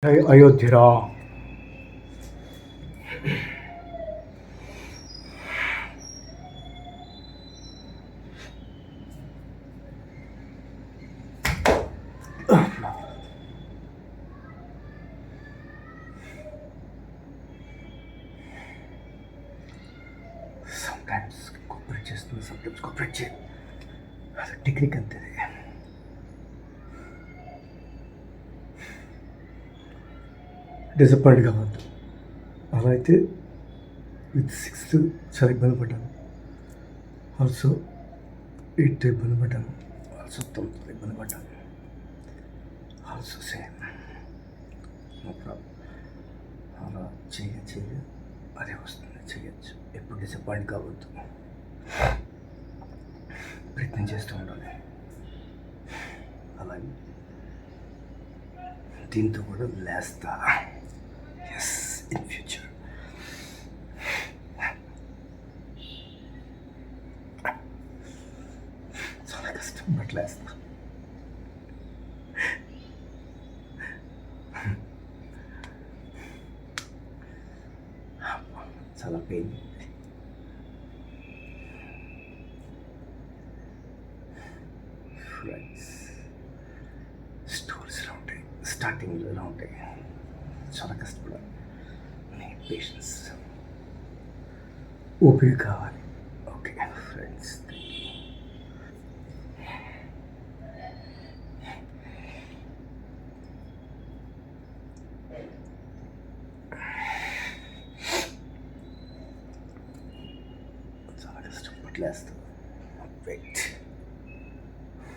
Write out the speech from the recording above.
అయోధ్యరా. Sometimes cooperate చేస్తుంది, sometimes cooperate చేయదు. అది టెక్నిక్ అంతే. డిసప్పాయింట్ కావద్దు. అలా అయితే విత్ సిక్స్త్ చాలా ఇబ్బంది పడ్డాను, ఆల్సో ఎయిత్ ఇబ్బంది పడ్డాను, ఆల్సో తొమ్మిది ఇబ్బంది పడ్డాను, ఆల్సో సేమ్. No problem. అలా చెయ్య అదే వస్తుంది, చేయొచ్చు. ఎప్పుడు డిసప్పాయింట్ కావద్దు, ప్రయత్నం చేస్తూ ఉండాలి. అలాగే దీంతో కూడా లేస్తా. ఎస్, ఇన్ ఫ్యూచర్ చాలా కష్టం, బట్ లేస్తా. చాలా పెయిన్. ఫ్రెండ్స్, స్టోరీస్ ఎలా ఉంటాయి, స్టార్టింగ్లో ఎలా ఉంటాయి, చాలా కష్టపడాలి. నీ పేషెన్స్, ఓపిక కావాలి. ఓకే ఫ్రెండ్స్, చాలా కష్టం, బట్ లేస్తా. వెయిట్.